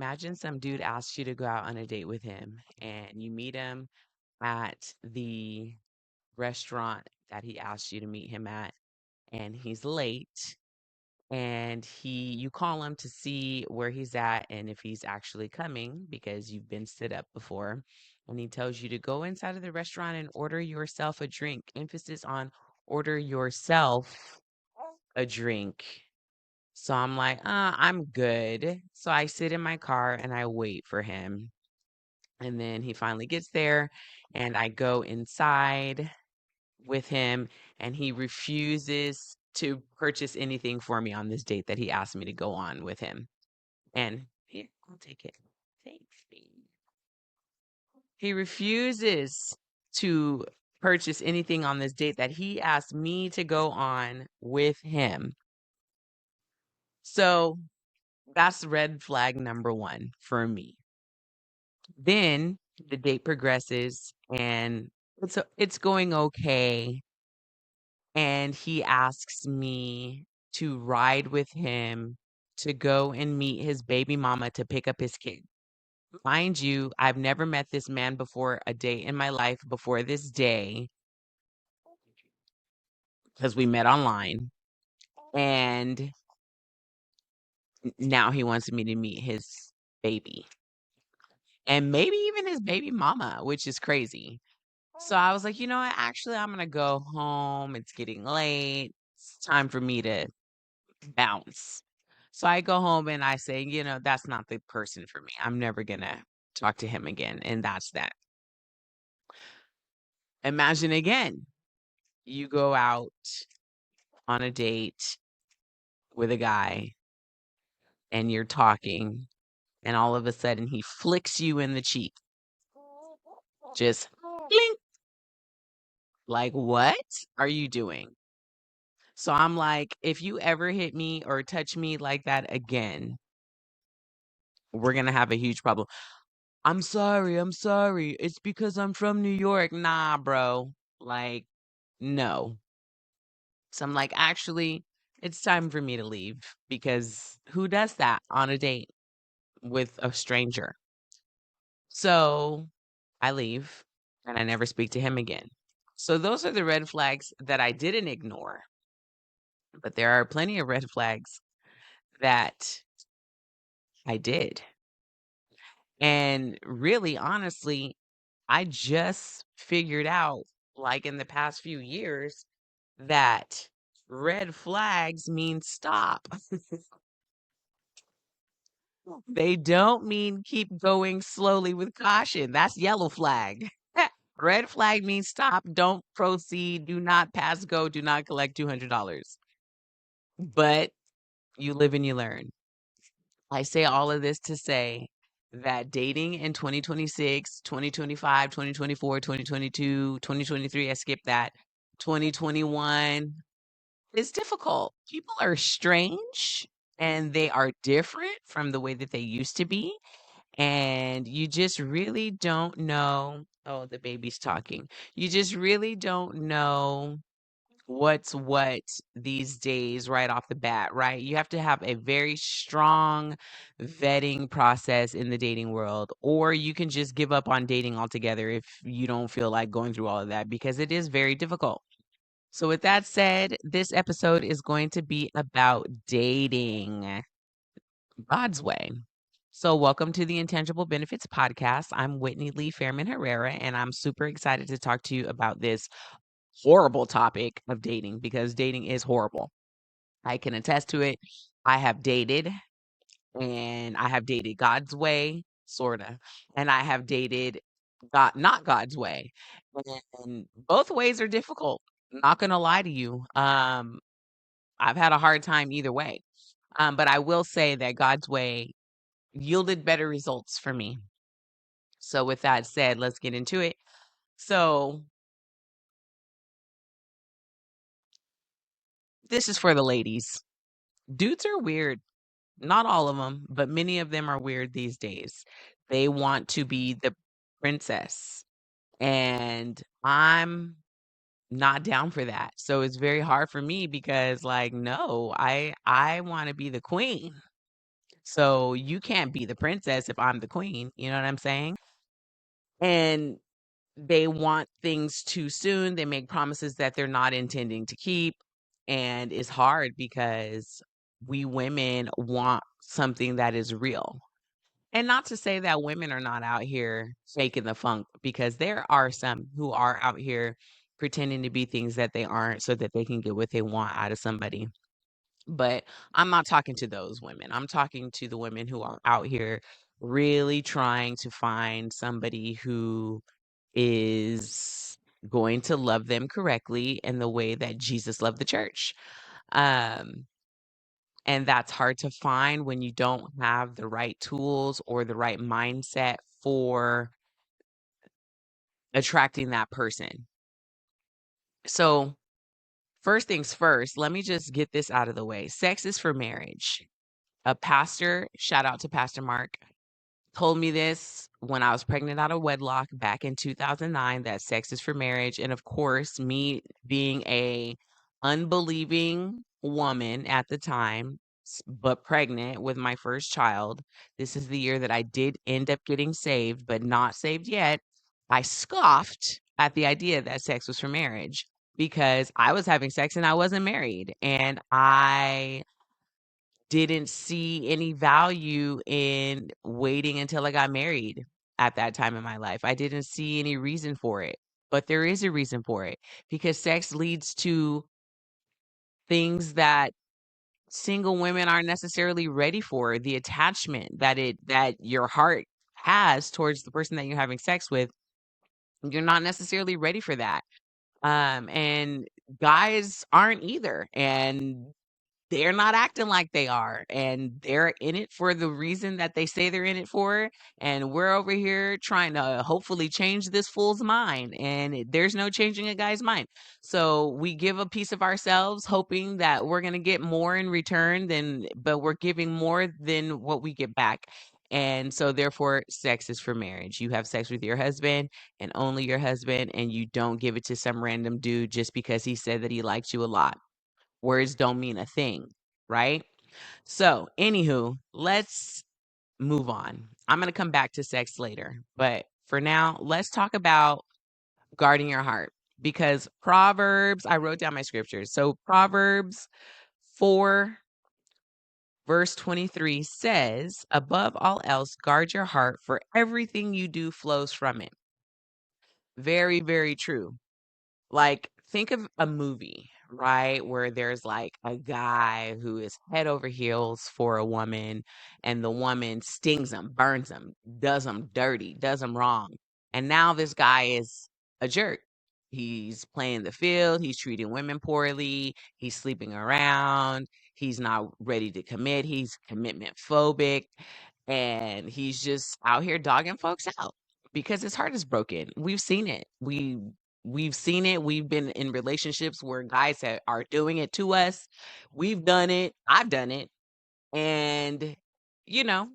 imagine some dude asks you to go out on a date with him and you meet him at the restaurant that he asked you to meet him at, and he's late, and you call him to see where he's at and if he's actually coming because you've been stood up before, and he tells you to go inside of the restaurant and order yourself a drink. Emphasis on order yourself a drink. So I'm like, I'm good. So I sit in my car and I wait for him. And then he finally gets there, and I go inside with him, and he refuses to purchase anything for me on this date that he asked me to go on with him. And here, I'll take it. Thanks, baby. He refuses to purchase anything on this date that he asked me to go on with him. So that's red flag number one for me. Then the date progresses and it's going okay. And he asks me to ride with him to go and meet his baby mama to pick up his kid. Mind you, I've never met this man before a day in my life before this day because we met online. And now he wants me to meet his baby and maybe even his baby mama, which is crazy. So I was like, you know what? Actually, I'm going to go home. It's getting late. It's time for me to bounce. So I go home and I say, that's not the person for me. I'm never going to talk to him again. And that's that. Imagine again, you go out on a date with a guy and you're talking, and all of a sudden he flicks you in the cheek. Just blink. Like, what are you doing? So I'm like, if you ever hit me or touch me like that again, we're going to have a huge problem. I'm sorry. I'm sorry. It's because I'm from New York. Nah, bro. Like, no. So I'm like, actually, it's time for me to leave because who does that on a date with a stranger? So I leave and I never speak to him again. So those are the red flags that I didn't ignore. But there are plenty of red flags that I did. And really, honestly, I just figured out, like in the past few years, that red flags mean stop. They don't mean keep going slowly with caution. That's yellow flag. Red flag means stop, don't proceed, do not pass go, do not collect $200. But you live and you learn. I say all of this to say that dating in 2026, 2025, 2024, 2022, 2023, I skipped that, 2021 is difficult. People are strange and they are different from the way that they used to be. And you just really don't know. Oh, the baby's talking. You just really don't know what's what these days right off the bat, right? You have to have a very strong vetting process in the dating world, or you can just give up on dating altogether if you don't feel like going through all of that because it is very difficult. So, with that said, this episode is going to be about dating God's way. So, welcome to the Intangible Benefits Podcast. I'm Whitney Lee Fairman Herrera, and I'm super excited to talk to you about this horrible topic of dating because dating is horrible. I can attest to it. I have dated, and I have dated God's way, sort of, and I have dated God, not God's way. And both ways are difficult. Not going to lie to you. I've had a hard time either way. But I will say that God's way yielded better results for me. So with that said, let's get into it. So this is for the ladies. Dudes are weird. Not all of them, but many of them are weird these days. They want to be the princess, and I'm not down for that. So it's very hard for me because like no, I want to be the queen. So you can't be the princess if I'm the queen. You know what I'm saying? And they want things too soon. They make promises that they're not intending to keep. And it's hard because we women want something that is real. And not to say that women are not out here faking the funk, because there are some who are out here pretending to be things that they aren't so that they can get what they want out of somebody. But I'm not talking to those women. I'm talking to the women who are out here really trying to find somebody who is going to love them correctly in the way that Jesus loved the church. Um, and that's hard to find when you don't have the right tools or the right mindset for attracting that person. So, first things first, let me just get this out of the way. Sex is for marriage. A pastor, shout out to Pastor Mark, told me this when I was pregnant out of wedlock back in 2009, that sex is for marriage. And of course, me being a unbelieving woman at the time, but pregnant with my first child, this is the year that I did end up getting saved, but not saved yet. I scoffed at the idea that sex was for marriage because I was having sex and I wasn't married. And I didn't see any value in waiting until I got married at that time in my life. I didn't see any reason for it. But there is a reason for it, because sex leads to things that single women aren't necessarily ready for. The attachment that your heart has towards the person that you're having sex with, you're not necessarily ready for that. And guys aren't either. And they're not acting like they are, and they're in it for the reason that they say they're in it for, and we're over here trying to hopefully change this fool's mind, and there's no changing a guy's mind. So we give a piece of ourselves hoping that we're going to get more in return than, but we're giving more than what we get back. And so therefore sex is for marriage. You have sex with your husband and only your husband, and you don't give it to some random dude just because he said that he liked you a lot. Words don't mean a thing, right? So, anywho, let's move on. I'm going to come back to sex later, but for now, let's talk about guarding your heart, because Proverbs, I wrote down my scriptures. So, Proverbs 4, verse 23 says, above all else, guard your heart, for everything you do flows from it. Very, very true. Like, think of a movie, right? Where there's like a guy who is head over heels for a woman, and the woman stings him, burns him, does him dirty, does him wrong. And now this guy is a jerk. He's playing the field, he's treating women poorly, he's sleeping around, he's not ready to commit, he's commitment phobic, and he's just out here dogging folks out because his heart is broken. We've seen it. We've seen it. We've been in relationships where guys are doing it to us. We've done it. I've done it. And, you know,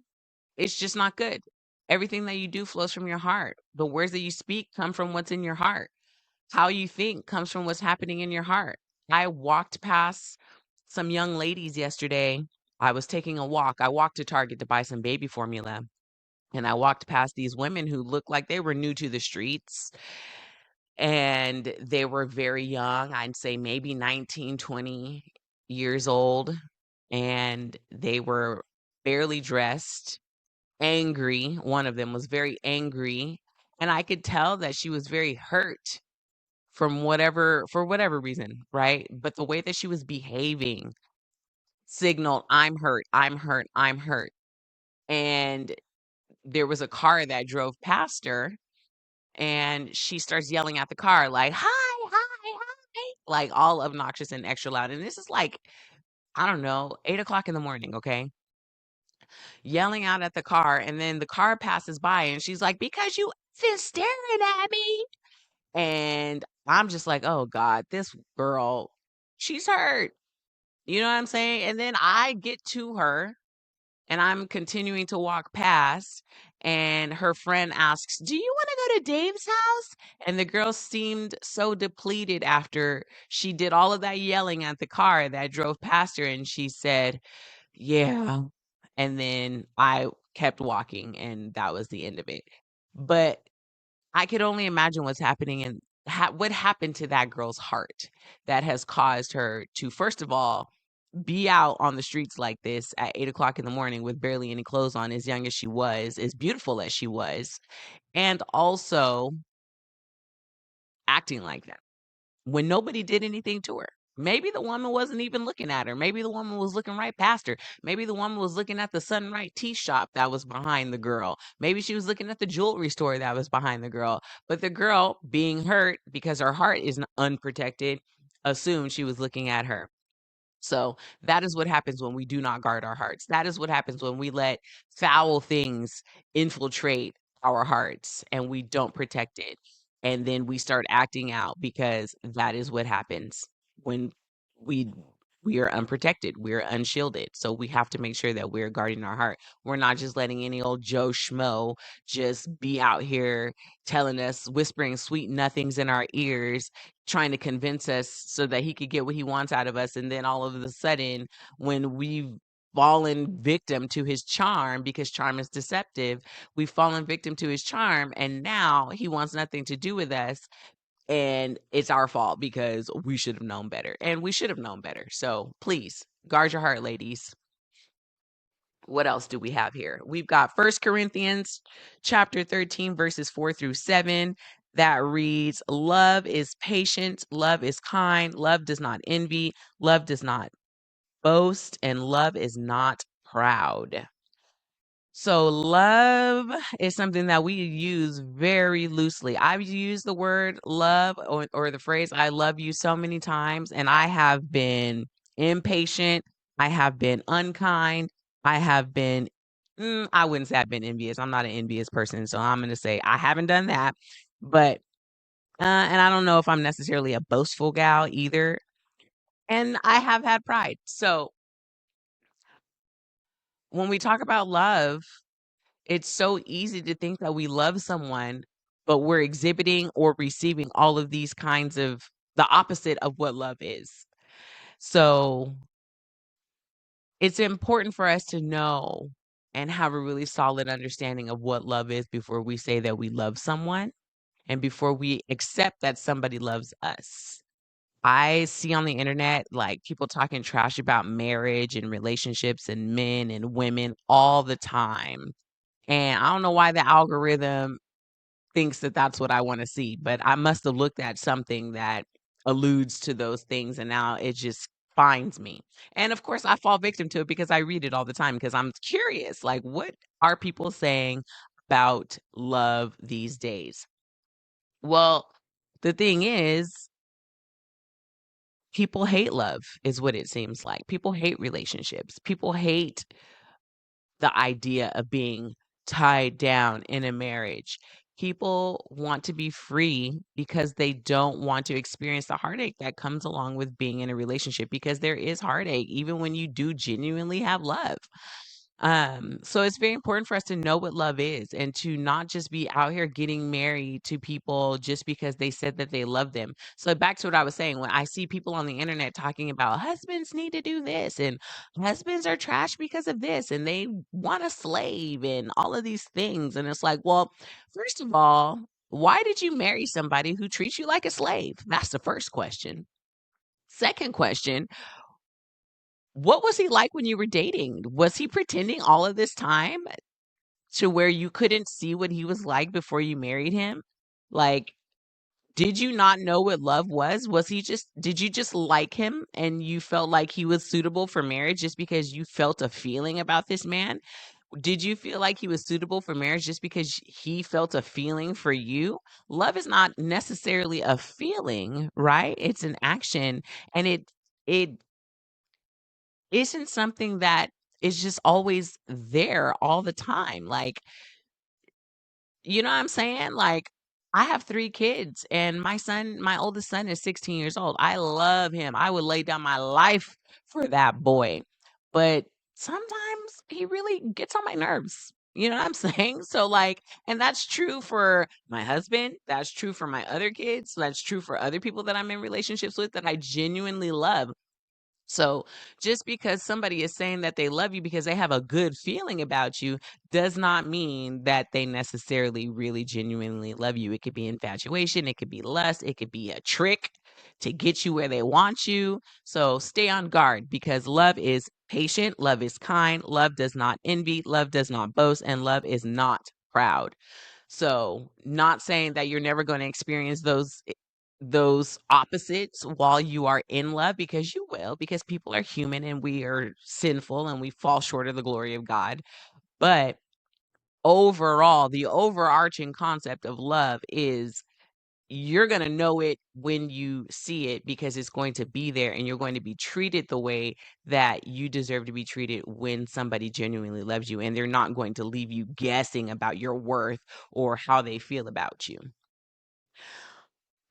it's just not good. Everything that you do flows from your heart. The words that you speak come from what's in your heart. How you think comes from what's happening in your heart. I walked past some young ladies yesterday. I was taking a walk. I walked to Target to buy some baby formula. And I walked past these women who looked like they were new to the streets, and they were very young. I'd say maybe 19, 20 years old, and they were barely dressed, angry. One of them was very angry, and I could tell that she was very hurt from whatever for whatever reason, right? But the way that she was behaving signaled, I'm hurt, I'm hurt, I'm hurt. And there was a car that drove past her, and she starts yelling at the car like, "Hi, hi, hi," like all obnoxious and extra loud. And this is like, I don't know, 8 o'clock in the morning, okay? Yelling out at the car, and then the car passes by, and she's like, "Because you been staring at me." And I'm just like, "Oh God, this girl, she's hurt." You know what I'm saying? And then I get to her, and I'm continuing to walk past, and her friend asks, "Do you want to go to Dave's house?" And the girl seemed so depleted after she did all of that yelling at the car that drove past her, and she said, "Yeah." And then I kept walking, and that was the end of it. But I could only imagine what's happening and what happened to that girl's heart that has caused her to, first of all, be out on the streets like this at 8 o'clock in the morning with barely any clothes on, as young as she was, as beautiful as she was, and also acting like that when nobody did anything to her. Maybe the woman wasn't even looking at her. Maybe the woman was looking right past her. Maybe the woman was looking at the Sunright tea shop that was behind the girl. Maybe she was looking at the jewelry store that was behind the girl. But the girl, being hurt because her heart is unprotected, assumed she was looking at her. So that is what happens when we do not guard our hearts. That is what happens when we let foul things infiltrate our hearts and we don't protect it. And then we start acting out because that is what happens when we we are unprotected. We're unshielded. So we have to make sure that we're guarding our heart. We're not just letting any old Joe Schmo just be out here telling us, whispering sweet nothings in our ears, trying to convince us so that he could get what he wants out of us. And then all of a sudden, when we've fallen victim to his charm, because charm is deceptive, we've fallen victim to his charm. And now he wants nothing to do with us. And it's our fault because we should have known better. And we should have known better. So please guard your heart, ladies. What else do we have here? We've got First Corinthians chapter 13, verses 4 through 7. That reads, love is patient, love is kind, love does not envy, love does not boast, and love is not proud. So love is something that we use very loosely. I've used the word love or the phrase I love you so many times, and I have been impatient. I have been unkind. I have been, I wouldn't say I've been envious. I'm not an envious person. So I'm going to say I haven't done that. But, and I don't know if I'm necessarily a boastful gal either. And I have had pride. So when we talk about love, it's so easy to think that we love someone, but we're exhibiting or receiving all of these kinds of the opposite of what love is. So it's important for us to know and have a really solid understanding of what love is before we say that we love someone and before we accept that somebody loves us. I see on the internet like people talking trash about marriage and relationships and men and women all the time. And I don't know why the algorithm thinks that that's what I want to see, but I must have looked at something that alludes to those things and now it just finds me. And of course, I fall victim to it because I read it all the time because I'm curious, like, what are people saying about love these days? Well, the thing is, people hate love, is what it seems like. People hate relationships. People hate the idea of being tied down in a marriage. People want to be free because they don't want to experience the heartache that comes along with being in a relationship because there is heartache even when you do genuinely have love. So it's very important for us to know what love is and to not just be out here getting married to people just because they said that they love them. So back to what I was saying, when I see people on the internet talking about husbands need to do this and husbands are trash because of this and they want a slave and all of these things. And it's like, well, first of all, why did you marry somebody who treats you like a slave? That's the first question. Second question, what was he like when you were dating? Was he pretending all of this time to where you couldn't see what he was like before you married him? Like, did you not know what love was? Did you just like him and you felt like he was suitable for marriage just because you felt a feeling about this man? Did you feel like he was suitable for marriage just because he felt a feeling for you? Love is not necessarily a feeling, right? It's an action and it isn't something that is just always there all the time. Like, you know what I'm saying? Like, I have 3 kids and my oldest son is 16 years old. I love him. I would lay down my life for that boy. But sometimes he really gets on my nerves. You know what I'm saying? So like, and that's true for my husband. That's true for my other kids. That's true for other people that I'm in relationships with that I genuinely love. So just because somebody is saying that they love you because they have a good feeling about you does not mean that they necessarily really genuinely love you. It could be infatuation, it could be lust, it could be a trick to get you where they want you. So stay on guard, because love is patient, love is kind, love does not envy, love does not boast, and love is not proud. So, not saying that you're never going to experience those opposites while you are in love, because you will, because people are human and we are sinful and we fall short of the glory of God. But overall, the overarching concept of love is you're going to know it when you see it, because it's going to be there and you're going to be treated the way that you deserve to be treated when somebody genuinely loves you, and they're not going to leave you guessing about your worth or how they feel about you.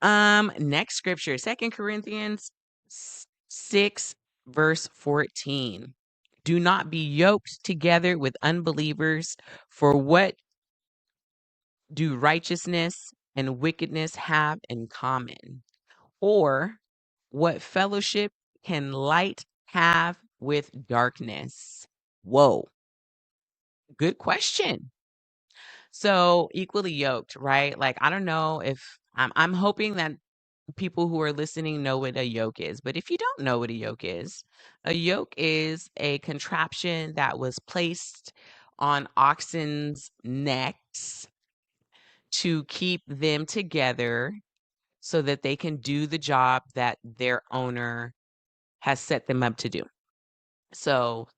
Next scripture, 2 Corinthians 6 verse 14. Do not be yoked together with unbelievers, for what do righteousness and wickedness have in common? Or what fellowship can light have with darkness? Whoa, good question. So equally yoked, right? Like, I don't know if I'm hoping that people who are listening know what a yoke is. But if you don't know what a yoke is a contraption that was placed on oxen's necks to keep them together so that they can do the job that their owner has set them up to do. So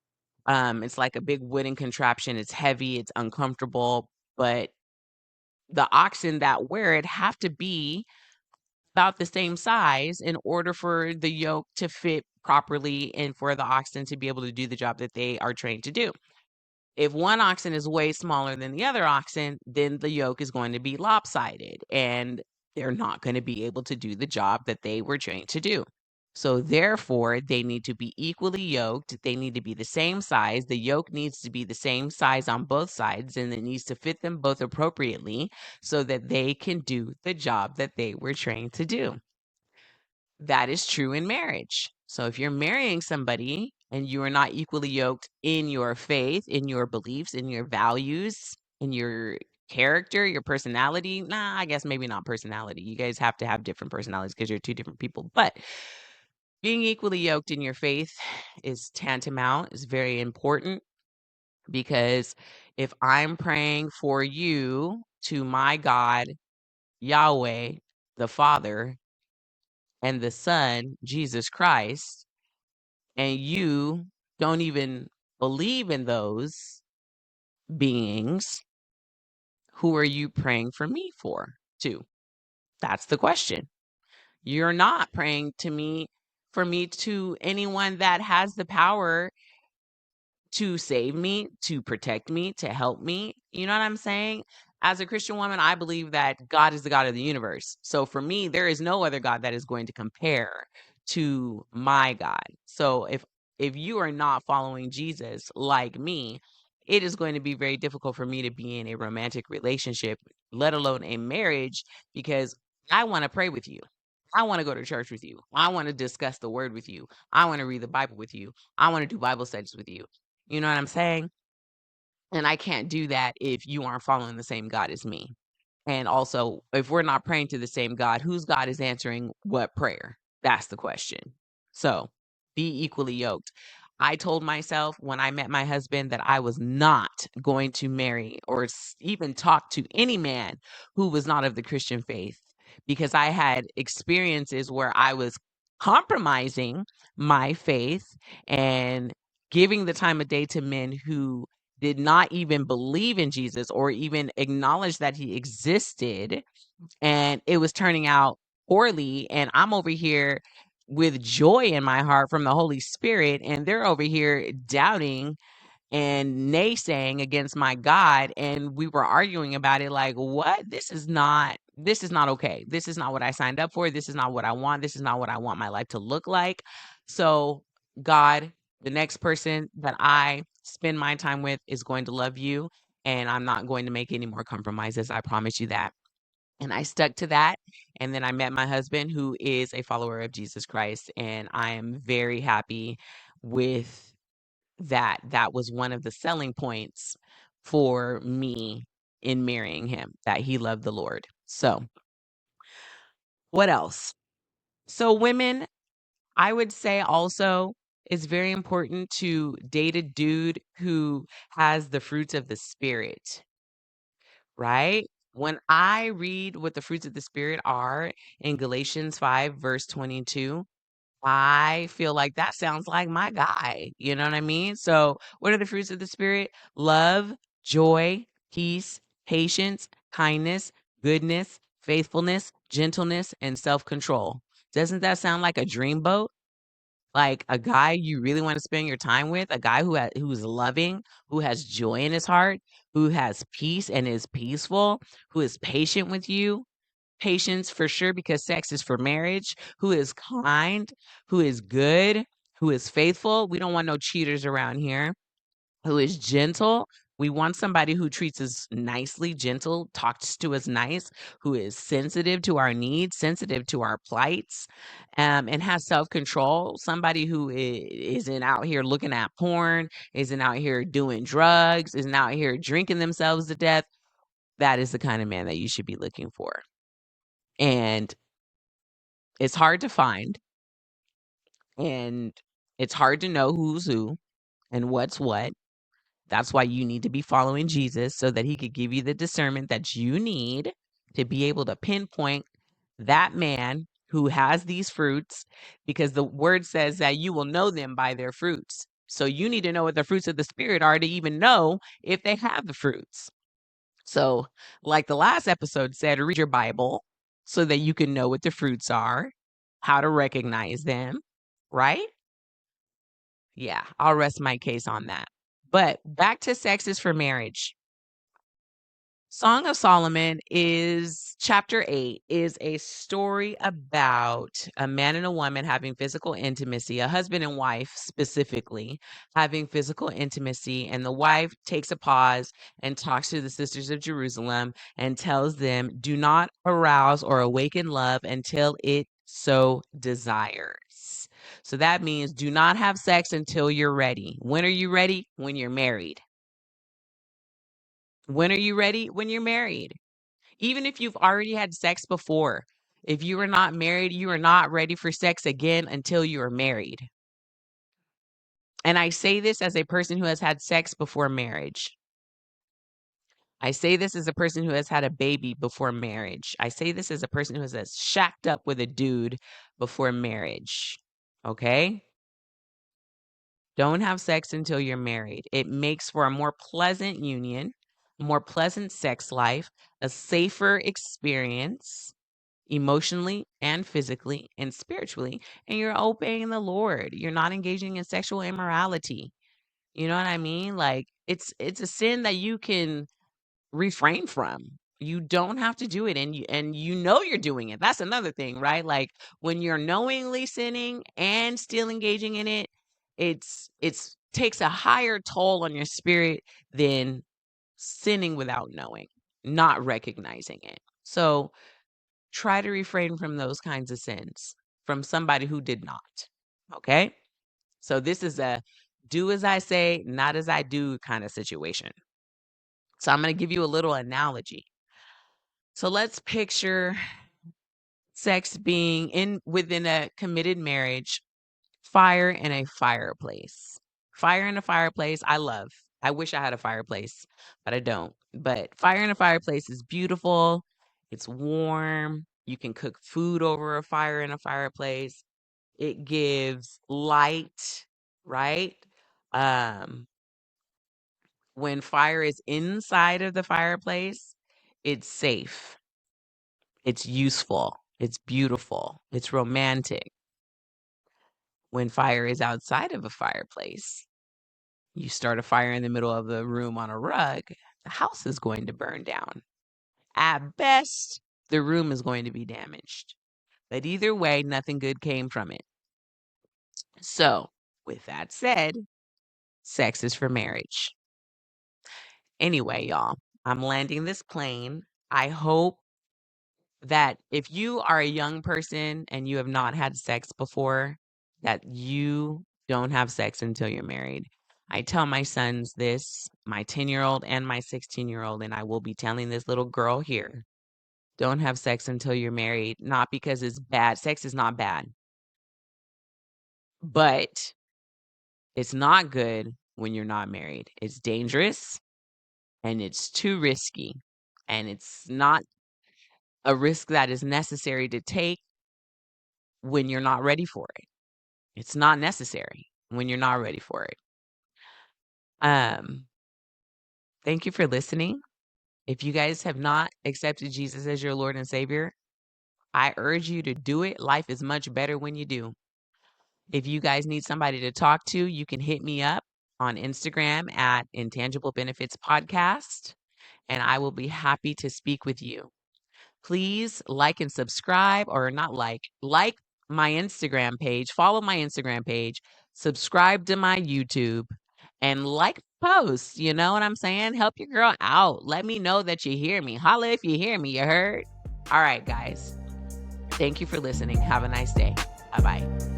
it's like a big wooden contraption. It's heavy, it's uncomfortable, but the oxen that wear it have to be about the same size in order for the yoke to fit properly and for the oxen to be able to do the job that they are trained to do. If one oxen is way smaller than the other oxen, then the yoke is going to be lopsided and they're not going to be able to do the job that they were trained to do. So therefore, they need to be equally yoked. They need to be the same size. The yoke needs to be the same size on both sides, and it needs to fit them both appropriately so that they can do the job that they were trained to do. That is true in marriage. So if you're marrying somebody and you are not equally yoked in your faith, in your beliefs, in your values, in your character, your personality, I guess maybe not personality. You guys have to have different personalities because you're two different people. But being equally yoked in your faith is tantamount, is very important, because if I'm praying for you to my God, Yahweh, the Father, and the Son, Jesus Christ, and you don't even believe in those beings, who are you praying for me to? That's the question. You're not praying for me to anyone that has the power to save me, to protect me, to help me. You know what I'm saying? As a Christian woman, I believe that God is the God of the universe. So for me, there is no other God that is going to compare to my God. So if you are not following Jesus like me, it is going to be very difficult for me to be in a romantic relationship, let alone a marriage, because I want to pray with you. I want to go to church with you. I want to discuss the word with you. I want to read the Bible with you. I want to do Bible studies with you. You know what I'm saying? And I can't do that if you aren't following the same God as me. And also, if we're not praying to the same God, whose God is answering what prayer? That's the question. So be equally yoked. I told myself when I met my husband that I was not going to marry or even talk to any man who was not of the Christian faith, because I had experiences where I was compromising my faith and giving the time of day to men who did not even believe in Jesus or even acknowledge that he existed, and it was turning out poorly, and I'm over here with joy in my heart from the Holy Spirit, and they're over here doubting and naysaying against my God, and we were arguing about it like, what? This is not okay. This is not what I signed up for. This is not what I want. This is not what I want my life to look like. So, God, the next person that I spend my time with is going to love you, and I'm not going to make any more compromises. I promise you that. And I stuck to that. And then I met my husband, who is a follower of Jesus Christ. And I am very happy with that. That was one of the selling points for me in marrying him, that he loved the Lord. So, what else? So, women, I would say also it's very important to date a dude who has the fruits of the Spirit, right? When I read what the fruits of the Spirit are in Galatians 5, verse 22, I feel like that sounds like my guy. You know what I mean? So, what are the fruits of the Spirit? Love, joy, peace, patience, kindness, goodness, faithfulness, gentleness, and self control. Doesn't that sound like a dreamboat? Like a guy you really want to spend your time with, a guy who's loving, who has joy in his heart, who has peace and is peaceful, who is patient with you. Patience for sure, because sex is for marriage, who is kind, who is good, who is faithful. We don't want no cheaters around here. Who is gentle. We want somebody who treats us nicely, gentle, talks to us nice, who is sensitive to our needs, sensitive to our plights, and has self control. Somebody who isn't out here looking at porn, isn't out here doing drugs, isn't out here drinking themselves to death. That is the kind of man that you should be looking for. And it's hard to find, and it's hard to know who's who and what's what. That's why you need to be following Jesus, so that he could give you the discernment that you need to be able to pinpoint that man who has these fruits, because the word says that you will know them by their fruits. So you need to know what the fruits of the Spirit are to even know if they have the fruits. So, like the last episode said, read your Bible so that you can know what the fruits are, how to recognize them, right? Yeah, I'll rest my case on that. But back to Sex is for Marriage. Song of Solomon is chapter 8, is a story about a man and a woman having physical intimacy, a husband and wife specifically having physical intimacy. And the wife takes a pause and talks to the sisters of Jerusalem and tells them, do not arouse or awaken love until it so desires. So that means do not have sex until you're ready. When are you ready? When you're married. When are you ready? When you're married. Even if you've already had sex before, if you are not married, you are not ready for sex again until you are married. And I say this as a person who has had sex before marriage. I say this as a person who has had a baby before marriage. I say this as a person who has shacked up with a dude before marriage. Okay? Don't have sex until you're married. It makes for a more pleasant union, a more pleasant sex life, a safer experience emotionally and physically and spiritually, and you're obeying the Lord. You're not engaging in sexual immorality. You know what I mean? Like it's a sin that you can refrain from. You don't have to do it, and you know you're doing it. That's another thing, right? Like when you're knowingly sinning and still engaging in it, it's takes a higher toll on your spirit than sinning without knowing, not recognizing it. So try to refrain from those kinds of sins from somebody who did not. Okay? So this is a do as I say, not as I do kind of situation. So I'm going to give you a little analogy. So let's picture sex being in within a committed marriage, fire in a fireplace. Fire in a fireplace, I love. I wish I had a fireplace, but I don't. But fire in a fireplace is beautiful. It's warm. You can cook food over a fire in a fireplace. It gives light, right? Um, when fire is inside of the fireplace, it's safe, it's useful, it's beautiful, it's romantic. When fire is outside of a fireplace, you start a fire in the middle of the room on a rug, the house is going to burn down. At best, the room is going to be damaged. But either way, nothing good came from it. So, with that said, sex is for marriage. Anyway, y'all, I'm landing this plane. I hope that if you are a young person and you have not had sex before, that you don't have sex until you're married. I tell my sons this, my 10-year-old and my 16-year-old, and I will be telling this little girl here, don't have sex until you're married, not because it's bad. Sex is not bad, but it's not good when you're not married. It's dangerous and it's too risky. And it's not a risk that is necessary to take when you're not ready for it. It's not necessary when you're not ready for it. Um, Thank you for listening. If you guys have not accepted Jesus as your Lord and Savior, I urge you to do it. Life is much better when you do. If you guys need somebody to talk to, you can hit me up on Instagram at Intangible Benefits Podcast, and I will be happy to speak with you. Please like and subscribe, or not like my Instagram page, follow my Instagram page, subscribe to my YouTube, and like posts. You know what I'm saying? Help your girl out. Let me know that you hear me. Holla if you hear me. You heard? All right, guys. Thank you for listening. Have a nice day. Bye bye.